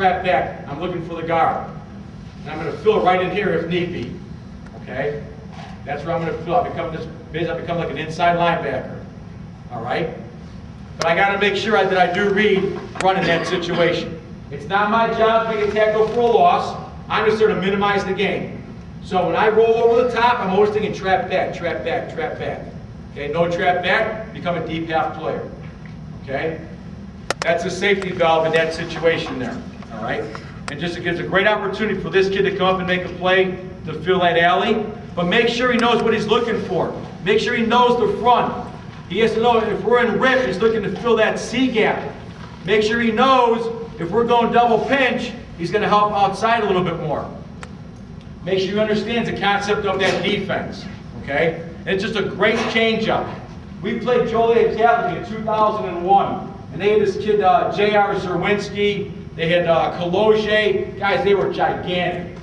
trap back. I'm looking for the guard. And I'm going to fill right in here if need be. Okay? That's where I'm going to fill. I become like an inside linebacker. All right? But I got to make sure that I do read running that situation. It's not my job to make a tackle for a loss. I'm just there to minimize the game. So when I roll over the top, I'm always thinking trap back, trap back, trap back. Okay, no trap back, become a deep half player. Okay? That's a safety valve in that situation there. All right? And just it gives a great opportunity for this kid to come up and make a play to fill that alley. But make sure he knows what he's looking for. Make sure he knows the front. He has to know if we're in rip, he's looking to fill that C gap. Make sure he knows if we're going double pinch, he's going to help outside a little bit more. Make sure he understands the concept of that defense. Okay? And it's just a great change-up. We played Joliet Catholic in 2001, and they had this kid, J.R. Zerwinski. They had Koloje. Guys, they were gigantic.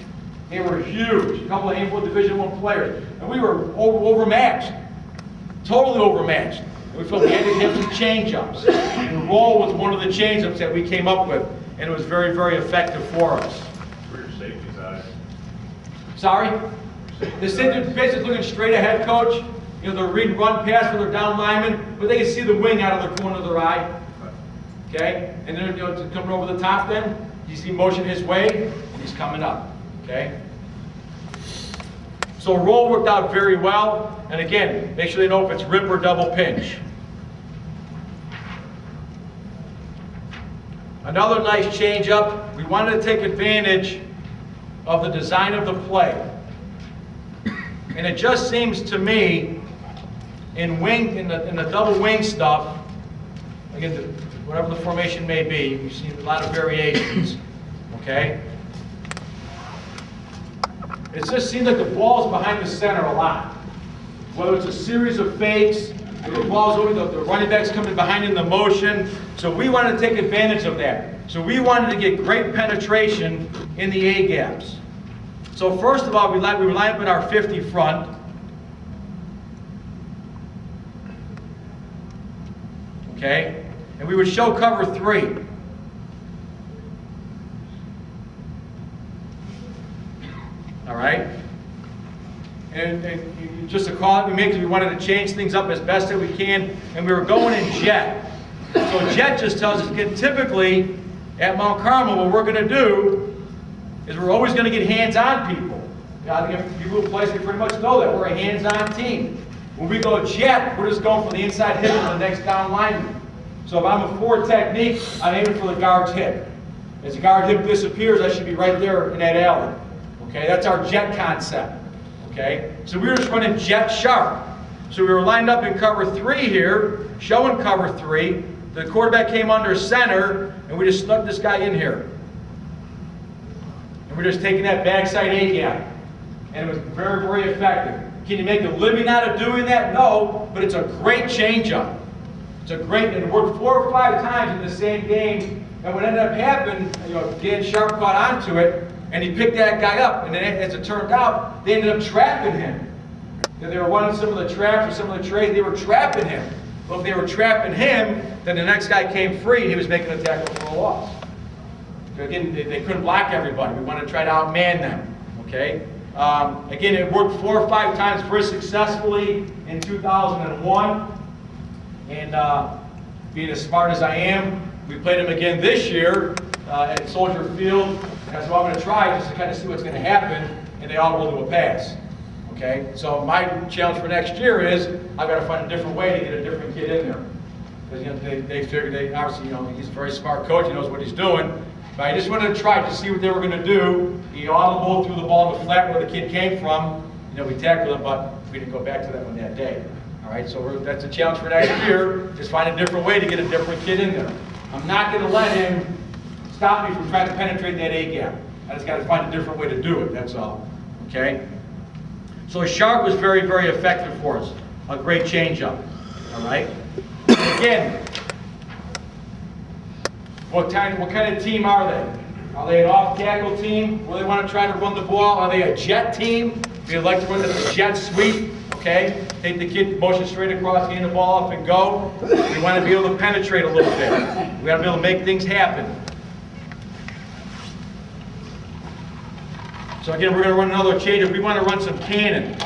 They were huge. A couple of handful of Division I players. And we were overmatched. Totally overmatched. And we felt we had to have some change-ups. And roll was one of the change-ups that we came up with, and it was very, very effective for us. Where your safety's eyes? Sorry? The safety's basically looking straight ahead, Coach. You know, they're reading run pass for their down lineman, but they can see the wing out of the corner of their eye. Okay? And then, you know, coming over the top then, you see motion his way, and he's coming up. Okay? So roll worked out very well. And again, make sure they know if it's rip or double pinch. Another nice change up. We wanted to take advantage of the design of the play. And it just seems to me, in the double wing stuff, again, whatever the formation may be, we've seen a lot of variations. Okay? It just seems like the ball's behind the center a lot. Whether it's a series of fakes, or the ball's over, the running back's coming behind in the motion. So we wanted to take advantage of that. So we wanted to get great penetration in the A gaps. So first of all, we line up in our 50 front. Okay? And we would show cover 3. All right? And just to call it, we wanted to change things up as best that we can, and we were going in jet. So jet just tells us, again, typically at Mount Carmel, what we're going to do is we're always going to get hands-on people. People who play, we pretty much know that. We're a hands-on team. When we go jet, we're just going for the inside hip of the next down lineman. So if I'm a 4 technique, I'm aiming for the guard's hip. As the guard hip disappears, I should be right there in that alley. Okay, that's our jet concept. Okay, so we were just running jet sharp. So we were lined up in cover 3 here, showing cover 3. The quarterback came under center, and we just snuck this guy in here. And we're just taking that backside A gap. And it was very, very effective. Can you make a living out of doing that? No, but it's a great change-up. It's a great, and it worked 4 or 5 times in the same game. And what ended up happening, you know, Dan Sharp caught onto it, and he picked that guy up. And then as it turned out, they ended up trapping him. If they were running some of the traps or some of the trades, they were trapping him. Well, if they were trapping him, then the next guy came free, and he was making a tackle for a loss. So again, they couldn't block everybody. We wanted to try to outman them. Okay. Again, it worked 4 or 5 times very successfully in 2001. And being as smart as I am, we played them again this year at Soldier Field. And that's what I'm going to try, just to kind of see what's going to happen. And they all roll to a pass. Okay? So my challenge for next year is I've got to find a different way to get a different kid in there. Because you know, they figured, obviously, you know, he's a very smart coach. He knows what he's doing. But I just wanted to try to see what they were going to do. He audible threw the ball in the flat where the kid came from. You know, we tackled him, but we didn't go back to that one that day. All right, so that's a challenge for next year. Just find a different way to get a different kid in there. I'm not going to let him stop me from trying to penetrate that A gap. I just got to find a different way to do it. That's all. Okay. So sharp was very, very effective for us. A great change-up. All right. Again. What kind of team are they? Are they an off-tackle team where they want to try to run the ball? Are they a jet team? Do you like to run the jet sweep? Okay? Take the kid, motion straight across, hand the ball off, and go. We want to be able to penetrate a little bit. We want to be able to make things happen. So again, we're going to run another change. If we want to run some cannon.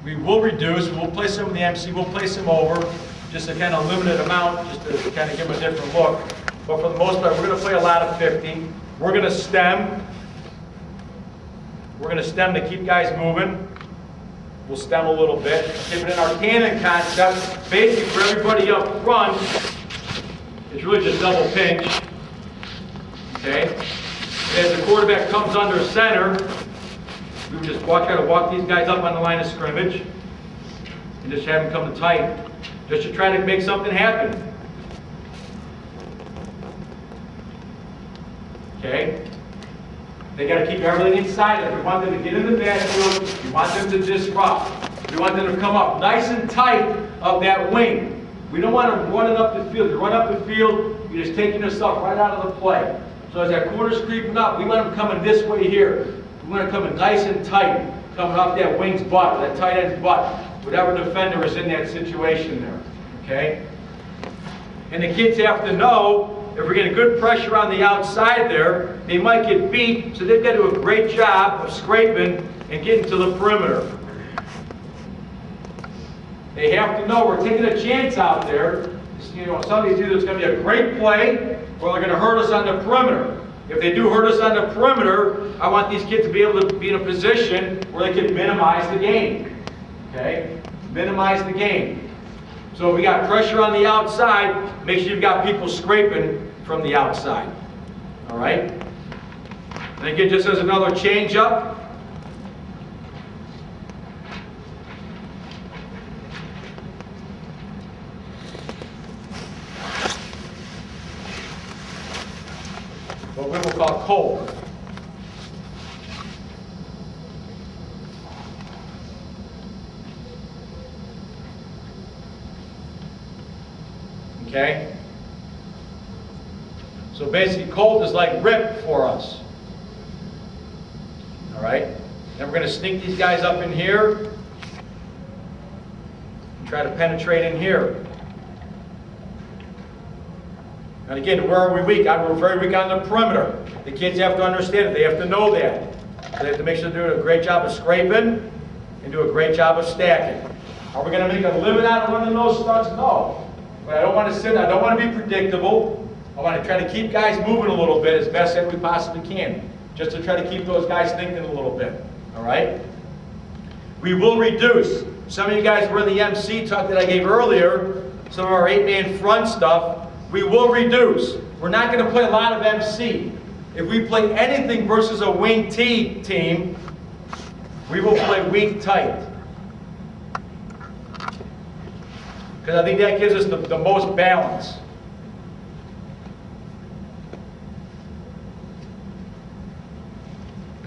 We will reduce, we'll place some in the MC, we'll place them over, just a kind of limited amount, just to kind of give them a different look. But for the most part, we're going to play a lot of 50. We're going to stem. We're going to stem to keep guys moving. We'll stem a little bit. Okay, but in our cannon concept, basically for everybody up front, it's really just double pinch. Okay? And as the quarterback comes under center, we would just try to walk these guys up on the line of scrimmage and just have them come to tight, just to try to make something happen. Okay? They got to keep everything inside them. We want them to get in the backfield. We want them to disrupt. We want them to come up nice and tight of that wing. We don't want them running up the field. You run up the field, you're just taking yourself right out of the play. So as that corner's creeping up, we want them coming this way here. We want to come in nice and tight, coming off that wing's butt, that tight end's butt, whatever defender is in that situation there, okay? And the kids have to know, if we're getting good pressure on the outside there, they might get beat, so they've got to do a great job of scraping and getting to the perimeter. They have to know we're taking a chance out there. You know, some of these either it's going to be a great play, or they're going to hurt us on the perimeter. If they do hurt us on the perimeter, I want these kids to be able to be in a position where they can minimize the game. Okay? Minimize the game. So if we got pressure on the outside, make sure you've got people scraping from the outside. All right? And again, just as another change up, what we will call cold. Okay? So basically cold is like rip for us. All right? Then we're going to sneak these guys up in here and try to penetrate in here. And again, where are we weak? We're very weak on the perimeter. The kids have to understand it. They have to know that. They have to make sure they're doing a great job of scraping and do a great job of stacking. Are we going to make a limit out of running those stunts? No. But I don't want to sit. I don't want to be predictable. I want to try to keep guys moving a little bit as best as we possibly can, just to try to keep those guys thinking a little bit. All right? We will reduce. Some of you guys were in the MC talk that I gave earlier, some of our 8-man front stuff. We will reduce. We're not going to play a lot of MC. If we play anything versus a wing T team, we will play wing tight. Because I think that gives us the most balance.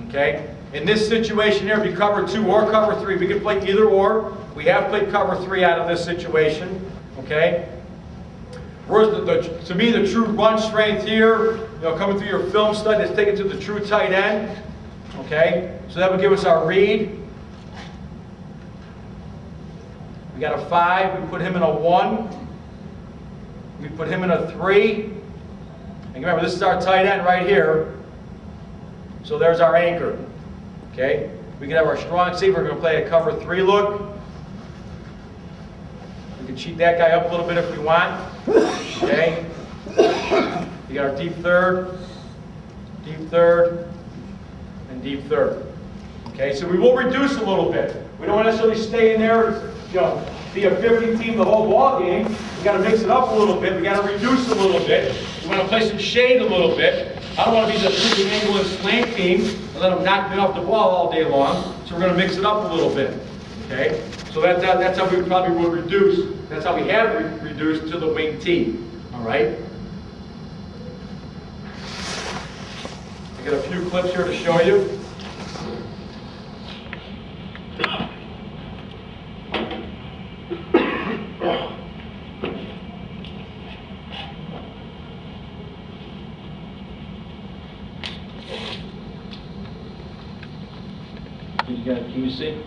Okay? In this situation here, if you cover 2 or cover 3, we can play either or. We have played cover 3 out of this situation. Okay? Whereas to me, the true run strength here, coming through your film study, is taken to the true tight end. Okay? So that would give us our read. We got a 5. We put him in a 1. We put him in a 3. And remember, this is our tight end right here. So there's our anchor. Okay? We can have our strong safety. We're going to play a cover 3 look. We can cheat that guy up a little bit if we want. Okay? We got our deep third, and deep third. Okay, so we will reduce a little bit. We don't necessarily stay in there, be a 50 team the whole ball game. We got to mix it up a little bit. We got to reduce a little bit. We want to play some shade a little bit. I don't want to be the freaking angle and slant team and let them knock me off the ball all day long. So we're going to mix it up a little bit. Okay, so that's how we probably will reduce. That's how we have reduced to the wing T. All right. I got a few clips here to show you. Can you see?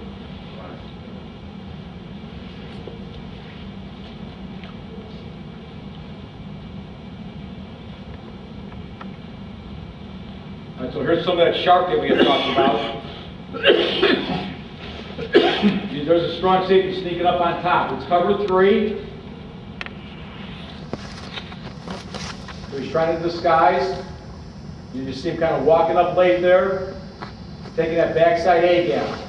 All right, so here's some of that shark that we had talked about. There's a strong safety sneaking up on top. It's cover 3. So he's trying to disguise. You just see him kind of walking up late there, taking that backside A-gap.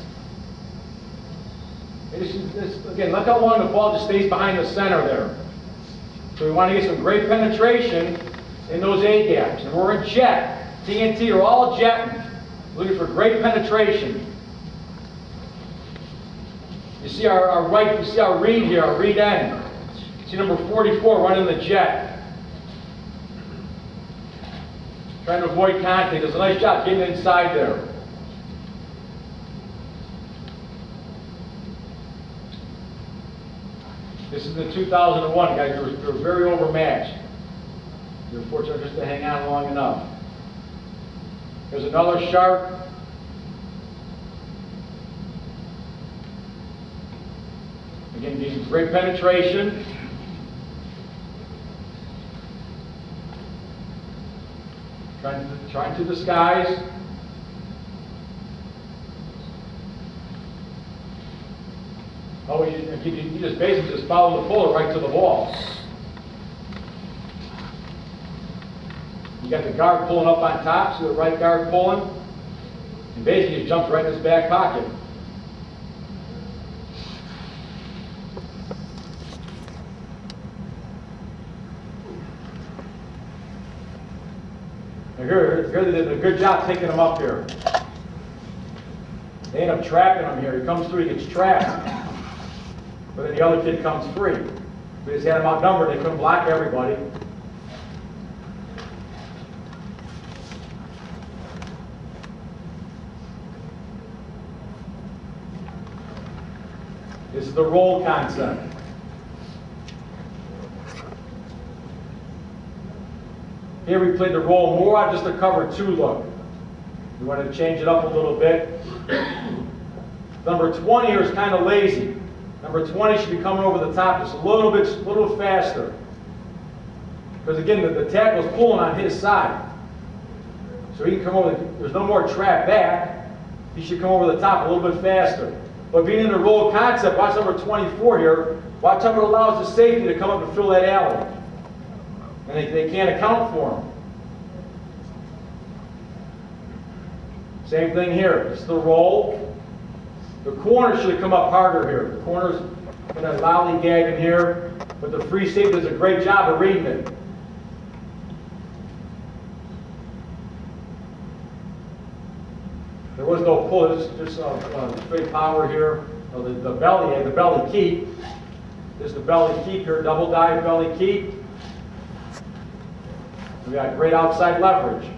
Again, look how long the ball just stays behind the center there. So we want to get some great penetration in those A-gaps. And we're in jet. TNT are all jetting, looking for great penetration. You see our right, you see our read here, our read end. You see number 44 running the jet. Trying to avoid contact. Does a nice job getting inside there. This is the 2001, guys. You're very overmatched. You're fortunate just to hang on long enough. There's another shark. Again, getting great penetration. Trying to disguise. Oh, you just basically just follow the puller right to the ball. You got the guard pulling up on top, so the right guard pulling, and basically he jumps right in his back pocket. Now here they did a good job taking him up here. They end up trapping him here. He comes through, he gets trapped. But then the other kid comes free. We just had him outnumbered, they couldn't block everybody. This is the roll concept. Here we played the roll more on just a cover 2 look. We wanted to change it up a little bit. Number 20 here is kind of lazy. Number 20 should be coming over the top just a little bit faster. Because again, the tackle's pulling on his side. So he can come over, there's no more trap back. He should come over the top a little bit faster. But being in the roll concept, watch number 24 here, watch how it allows the safety to come up and fill that alley. And they can't account for him. Same thing here, it's the roll. The corner should come up harder here. The corner's going to lollygag in here, but the free safety does a great job of reading it. There was no pull, just straight power here. The belly keep. This is the belly keep here, double dive belly keep. We got great outside leverage.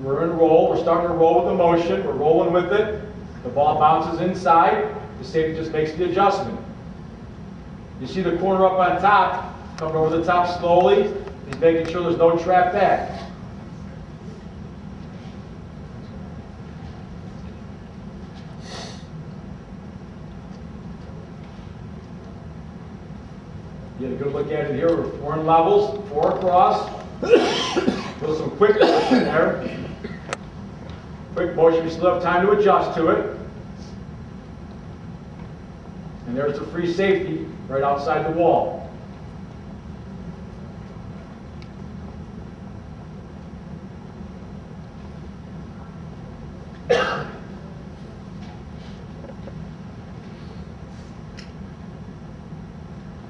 We're in roll. We're starting to roll with the motion. We're rolling with it. The ball bounces inside. The safety just makes the adjustment. You see the corner up on top, coming over the top slowly. He's making sure there's no trap back. You get a good look at it here. We're in levels, 4 across. With some quick motion there. Quick motion, we still have time to adjust to it. And there's the free safety right outside the wall.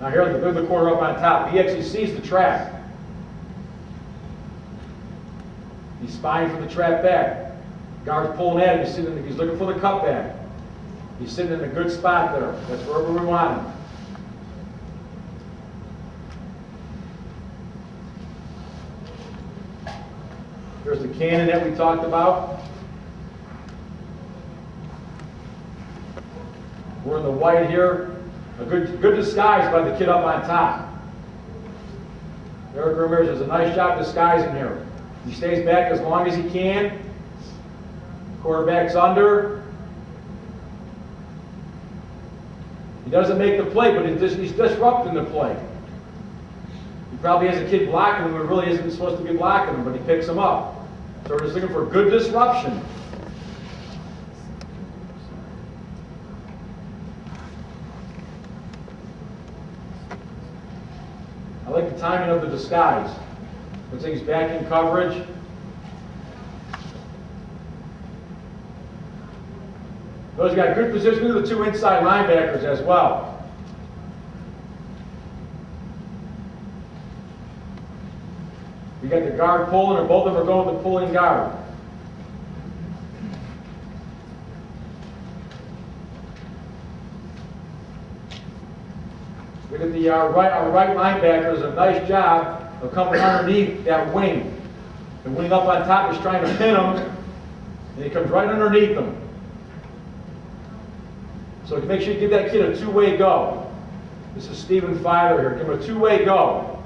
Now here, the corner up on top. He actually sees the trap. He's spying for the trap back. Guard's pulling at him. He's looking for the cutback. He's sitting in a good spot there. That's wherever we want him. There's the cannon that we talked about. We're in the white here. A good disguise by the kid up on top. Eric Ramirez does a nice job disguising here. He stays back as long as he can. Quarterback's under. He doesn't make the play, but he's disrupting the play. He probably has a kid blocking him who really isn't supposed to be blocking him, but he picks him up. So we're just looking for good disruption. I like the timing of the disguise. Puts things back in coverage. Those got good position. Look at the two inside linebackers as well. You got the guard pulling, or both of them are going to pulling guard. Look at the our right linebacker does a nice job of coming underneath that wing. The wing up on top is trying to pin him, and he comes right underneath him. So make sure you give that kid a two-way go. This is Stephen Filer here. Give him a two-way go.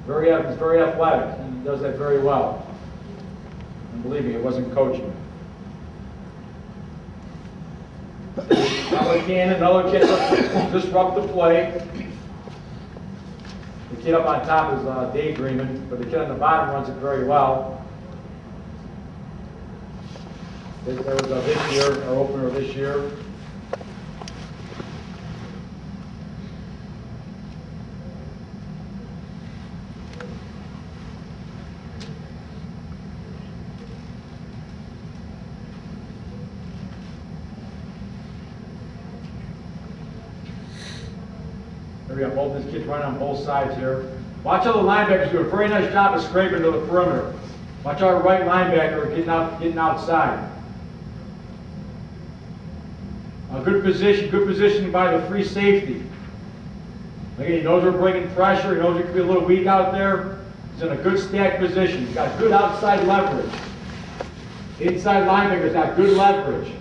He's very athletic. He does that very well. And believe me, it wasn't coaching. Another kid disrupt the play. The kid up on top is daydreaming, but the kid on the bottom runs it very well. There was this year, our opener this year. There we go, both these kids running on both sides here. Watch how the linebackers do a very nice job of scraping to the perimeter. Watch our right linebacker getting outside. A good position by the free safety. Again, he knows we're bringing pressure. He knows it could be a little weak out there. He's in a good stack position. He's got good outside leverage. Inside linebacker's got good leverage.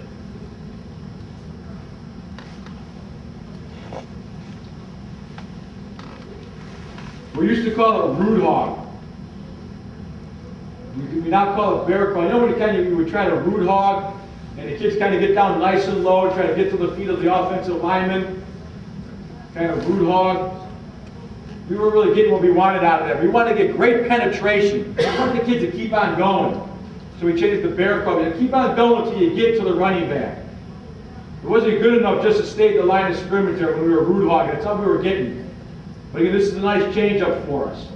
We used to call it a root hog. We now call it bear crawl. You know when you would try to root hog, and the kids kind of get down nice and low, try to get to the feet of the offensive lineman, kind of root hog. We weren't really getting what we wanted out of that. We wanted to get great penetration. We wanted the kids to keep on going. So we changed it to bear crawl. You keep on going until you get to the running back. It wasn't good enough just to stay at the line of scrimmage there when we were root hogging. That's all we were getting. But again, this is a nice change up for us.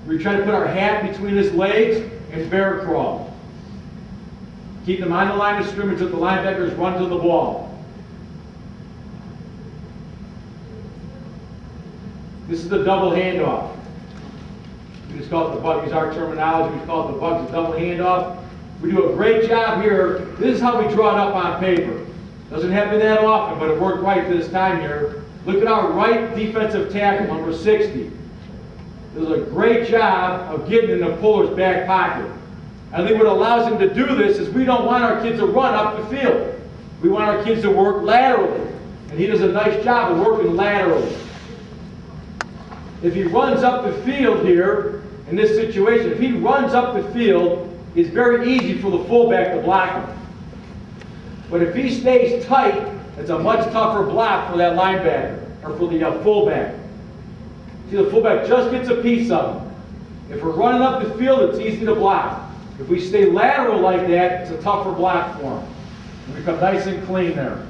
We try to put our hat between his legs and bear crawl. Keep them on the line of scrimmage with the linebackers run to the ball. This is the double handoff. We just call it the bug. Use our terminology. We call it the bug. It's a double handoff. We do a great job here. This is how we draw it up on paper. Doesn't happen that often, but it worked right this time here. Look at our right defensive tackle, number 60. Does a great job of getting in the puller's back pocket. I think what allows him to do this is we don't want our kids to run up the field. We want our kids to work laterally. And he does a nice job of working laterally. If he runs up the field here, in this situation, if he runs up the field, it's very easy for the fullback to block him. But if he stays tight, it's a much tougher block for that linebacker, or for the fullback. See, the fullback just gets a piece of him. If we're running up the field, it's easy to block. If we stay lateral like that, it's a tougher block for him. We become nice and clean there.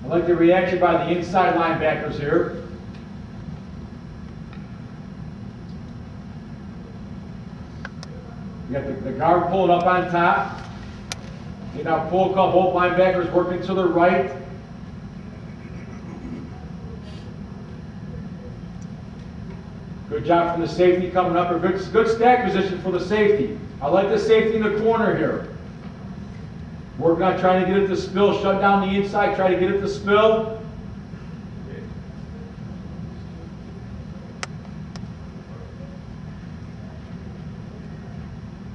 I like the reaction by the inside linebackers here. You got the guard pulling up on top. You now pull call, both linebackers working to the right. Good job from the safety coming up. A good stack position for the safety. I like the safety in the corner here. Working on trying to get it to spill, shut down the inside, try to get it to spill.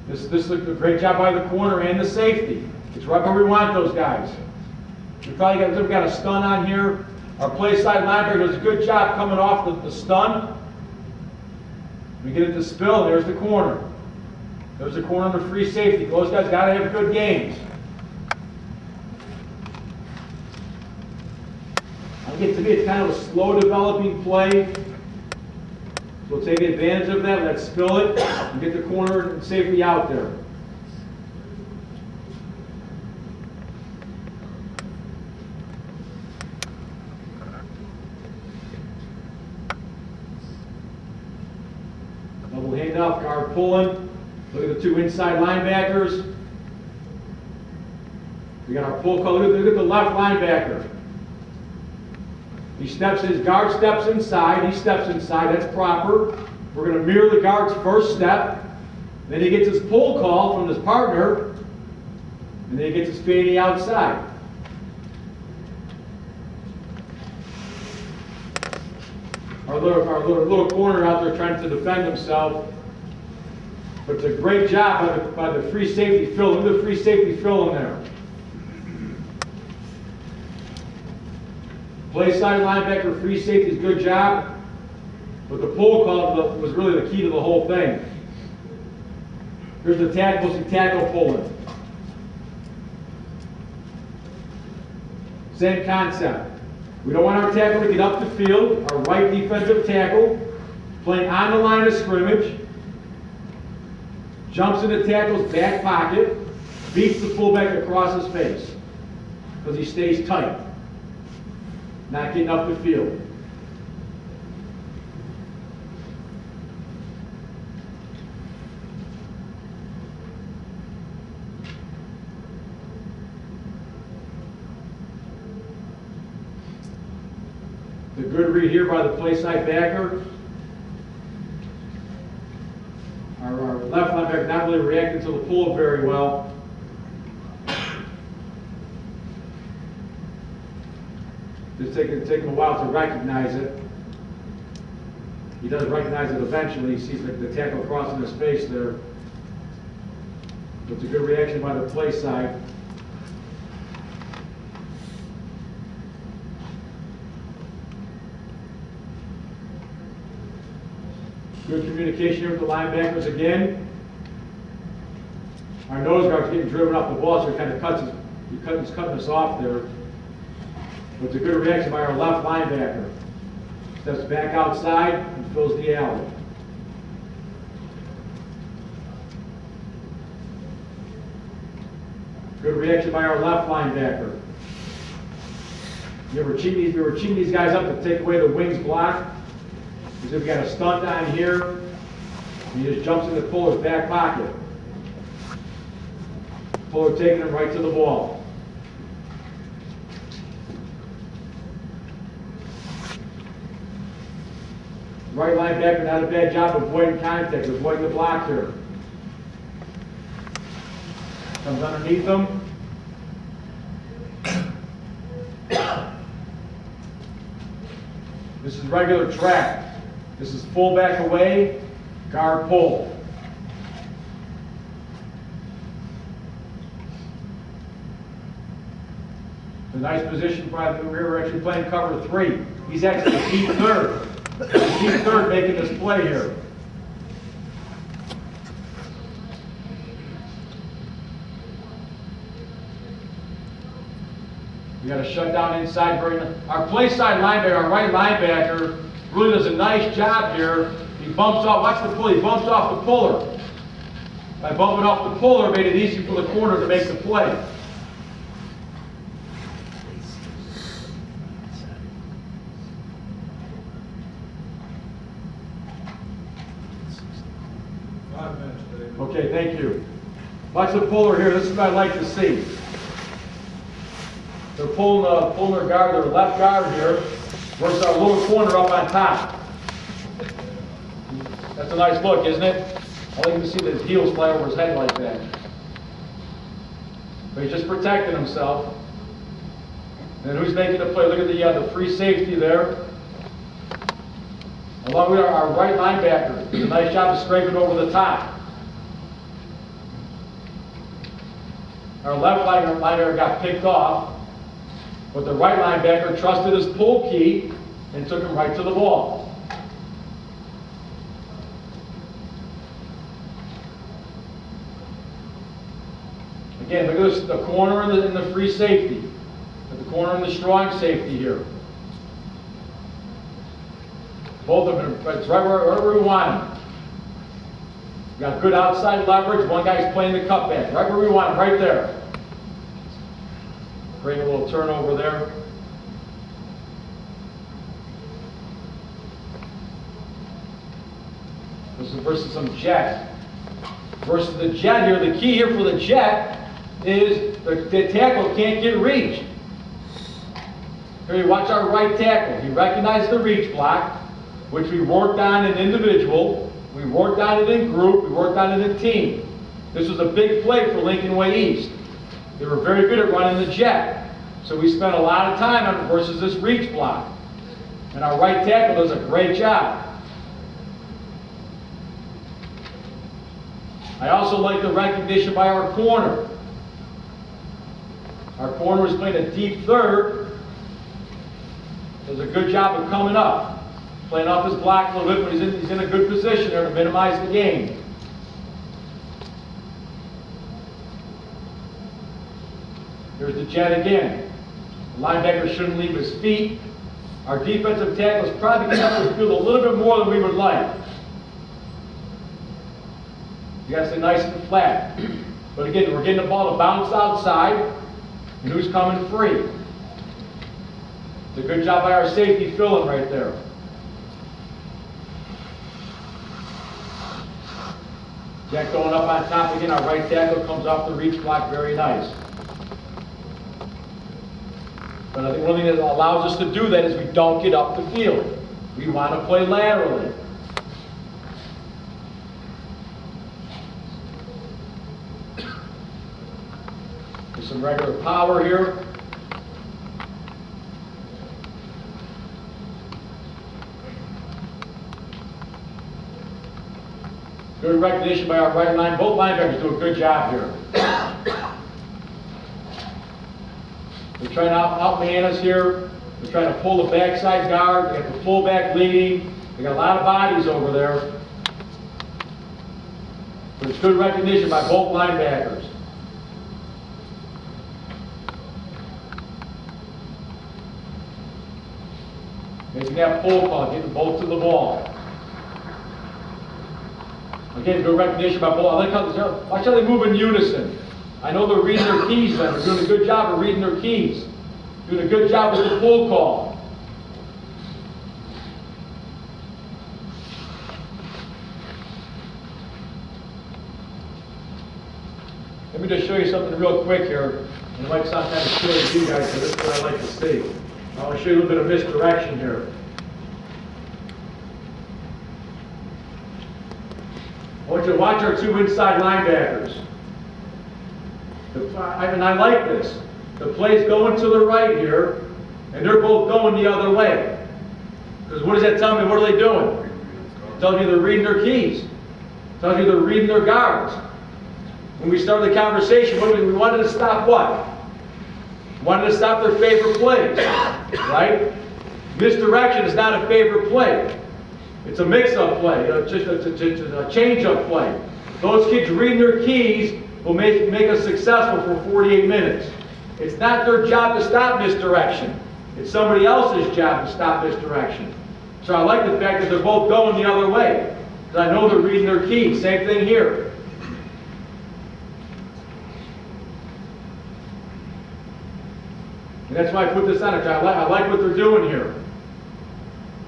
This is a great job by the corner and the safety. It's right where we want those guys. We've got a stun on here. Our play side linebacker does a good job coming off the stun. We get it to spill, and there's the corner. There's the corner under free safety. Those guys got to have good games. To me, it's kind of a slow developing play. So we'll take advantage of that. Let's spill it and get the corner and safety out there. Double handoff, guard pulling. Look at the two inside linebackers. We got our pull call. Look at the left linebacker. He steps, his guard steps inside, he steps inside, that's proper. We're going to mirror the guard's first step. Then he gets his pull call from his partner, and then he gets his fading outside. Our little corner out there trying to defend himself. But it's a great job by the free safety fill. Look at the free safety fill in there. Play side linebacker, free safety's good job, but the pull call was really the key to the whole thing. Here's the tackle, see tackle pulling. Same concept. We don't want our tackle to get up the field. Our right defensive tackle, playing on the line of scrimmage, jumps into tackle's back pocket, beats the fullback across his face because he stays tight. Not getting up the field. The good read here by the play side backer. Our left linebacker not really reacting to the pull very well. It's taking a while to recognize it. He does recognize it eventually. He sees the tackle crossing his face there. It's a good reaction by the play side. Good communication here with the linebackers again. Our nose guard's getting driven off the ball, so he kind of he's cutting us off there. But it's a good reaction by our left linebacker. Steps back outside and fills the alley. Good reaction by our left linebacker. We were cheating these guys up to take away the wings block. Because if we got a stunt on here, he just jumps in the puller's back pocket. Puller taking him right to the ball. Right linebacker, not a bad job avoiding contact, avoiding the block here. Comes underneath them. This is regular track. This is full back away, guard pull. A nice position by the rear. We're actually playing cover 3. He's actually the deep third. Deep third making this play here. We got to shut down inside. Our play side linebacker, our right linebacker, really does a nice job here. He bumps off, watch the pull, he bumps off the puller. By bumping off the puller, made it easy for the corner to make the play. Okay, thank you. Watch the puller here. This is what I like to see. They're pulling their guard, their left guard here, versus our little corner up on top. That's a nice look, isn't it? I like to see his heels fly over his head like that. But he's just protecting himself. And who's making the play? Look at the free safety there. Along with our right linebacker. Does a nice job of scraping over the top. Our left linebacker got picked off, but the right linebacker trusted his pull key and took him right to the ball. Again, look at this, the corner and the free safety. The corner and the strong safety here. Both of them, it's right wherever we want them. We got good outside leverage. One guy's playing the cutback. Right where we want him, right there. Bring a little turnover there. This is versus some jet. Versus the jet here, the key here for the jet is the tackle can't get reached. Here you watch our right tackle. He recognized the reach block, which we worked on in individual, we worked on it in group, we worked on it in team. This was a big play for Lincoln Way East. They were very good at running the jet. So we spent a lot of time on it versus this reach block. And our right tackle does a great job. I also like the recognition by our corner. Our corner was playing a deep third. Does a good job of coming up. Playing off his block a little bit, but he's in a good position there to minimize the gain. Here's the jet again. The linebacker shouldn't leave his feet. Our defensive tackle is probably going to have to field a little bit more than we would like. You got to stay nice and flat. But again, we're getting the ball to bounce outside, and who's coming free? It's a good job by our safety filling right there. Jack going up on top again. Our right tackle comes off the reach block very nice. But I think one thing that allows us to do that is we don't get up the field. We want to play laterally. There's some regular power here. Good recognition by our right line. Both linebackers do a good job here. They're trying to out-man us here. They're trying to pull the backside guard. They got the fullback leading. They got a lot of bodies over there. But it's good recognition by both linebackers. Making that pull call, getting both to the ball. Again, good recognition by both. I like how, watch how they move in unison. I know they're reading their keys then. They're doing a good job of reading their keys. Doing a good job with the pull call. Let me just show you something real quick here. And it might sound kind of silly to you guys, but this is what I like to see. I want to show you a little bit of misdirection here. I want you to watch our two inside linebackers. And I like this. The play's going to the right here, and they're both going the other way. Because what does that tell me? What are they doing? It tells me they're reading their keys. It tells me they're reading their guards. When we started the conversation, we wanted to stop what? We wanted to stop their favorite plays, right? Misdirection is not a favorite play. It's a mix-up play, just a change-up play. Those kids reading their keys will make us successful for 48 minutes. It's not their job to stop misdirection. It's somebody else's job to stop misdirection. So I like the fact that they're both going the other way, because I know they're reading their keys. Same thing here. And that's why I put this on it. I like what they're doing here.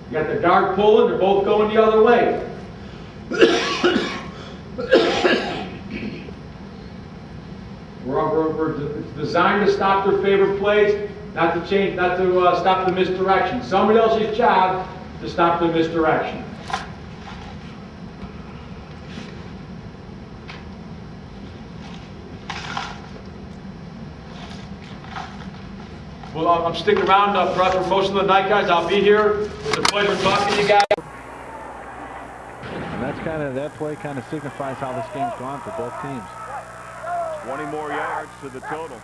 You got the guard pulling, they're both going the other way. We're designed to stop their favorite plays, not to stop the misdirection. Somebody else's job to stop the misdirection. Well, I'm sticking around for most of the night, guys. I'll be here. It was a pleasure talking to you guys. And that play kind of signifies how this game's gone for both teams. 20 more yards to the total.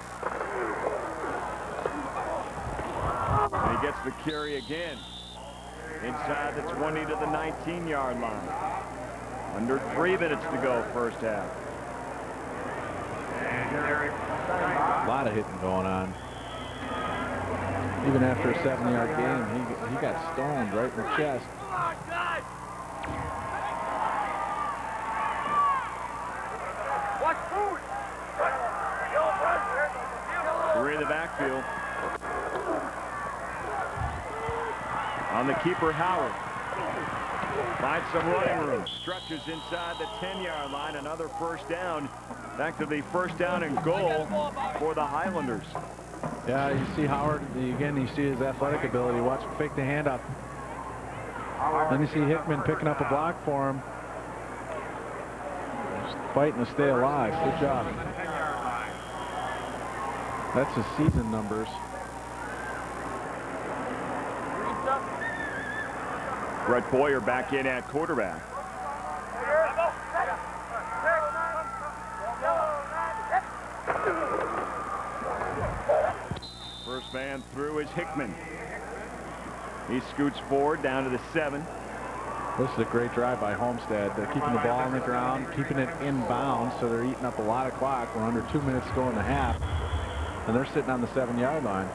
And he gets the carry again. Inside the 20 to the 19-yard line. Under 3 minutes to go, first half. A lot of hitting going on. Even after a 7-yard game, he got stoned right in the chest. Three in the backfield. On the keeper, Howard. Finds some running room. Stretches inside the 10-yard line. Another first down. Back to the first down and goal for the Highlanders. Yeah, you see Howard, again, you see his athletic ability. Watch him fake the handoff. Then you see Hickman picking up a block for him. Just fighting to stay alive. Good job. That's his season numbers. Brett Boyer back in at quarterback. First man through is Hickman. He scoots forward down to the 7. This is a great drive by Homestead. They're keeping the ball on the ground, keeping it inbounds, so they're eating up a lot of clock. We're under 2 minutes to go in the half, and they're sitting on the 7-yard line.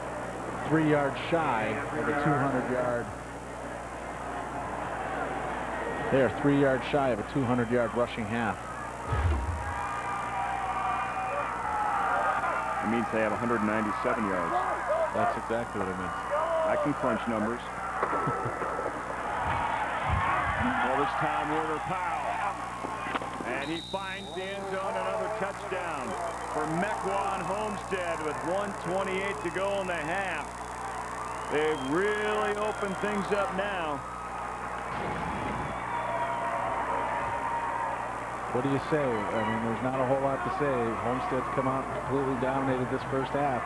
3 yards shy of a 200-yard. They are 3 yards shy of a 200-yard rushing half. It means they have 197 yards. That's exactly what it means. I can crunch numbers. Well, this time Warner Powell. And he finds the end zone. Another touchdown for Mequon Homestead with 1:28 to go in the half. They've really opened things up now. What do you say? I mean, there's not a whole lot to say. Homestead's come out and completely dominated this first half.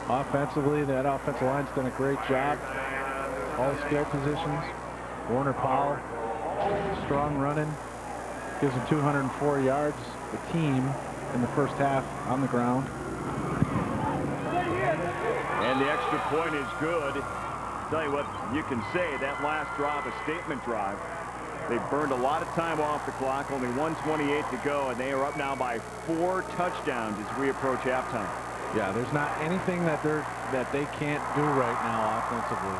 Offensively, that offensive line's done a great job. All the skill positions. Warner Powell, strong running. Gives them 204 yards, the team, in the first half on the ground. And the extra point is good. Tell you what, you can say that last drive, a statement drive. They burned a lot of time off the clock, only 1:28 to go, and they are up now by 4 touchdowns as we approach halftime. Yeah, there's not anything that they can't do right now offensively.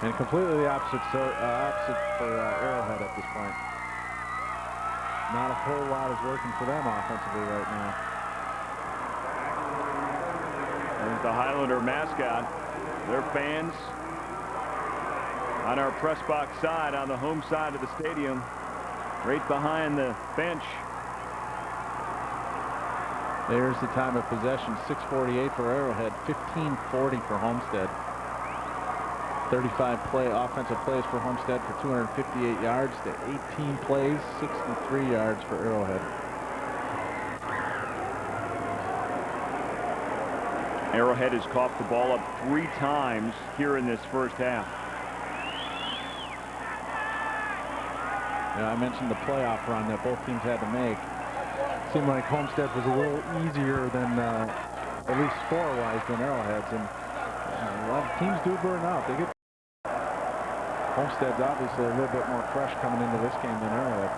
And completely the opposite for Arrowhead at this point. Not a whole lot is working for them offensively right now. There's the Highlander mascot. Their fans on our press box side, on the home side of the stadium, right behind the bench. There's the time of possession, 6:48 for Arrowhead, 15:40 for Homestead. 35 offensive plays for Homestead for 258 yards to 18 plays, 63 yards for Arrowhead. Arrowhead has coughed the ball up 3 times here in this first half. Yeah, I mentioned the playoff run that both teams had to make. Seemed like Homestead was a little easier than, at least score-wise, than Arrowhead's. And a lot of teams do burn out. They get. Homestead's obviously a little bit more fresh coming into this game than Arrowhead.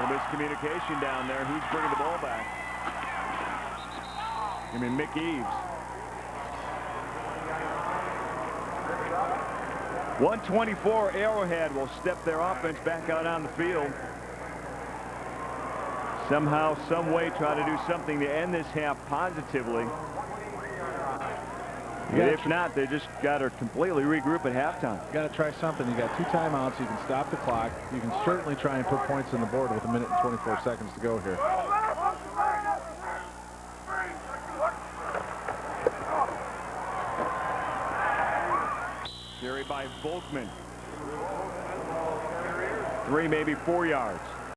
Miscommunication down there. Who's bringing the ball back? I mean, Mick Eves. 124. Arrowhead will step their offense back out on the field. Somehow, some way, try to do something to end this half positively. If not, they just got to completely regroup at halftime. You got to try something. You got 2 timeouts. You can stop the clock. You can certainly try and put points on the board with 1 minute and 24 seconds to go here. Carry by Volkman. 3, maybe 4 yards.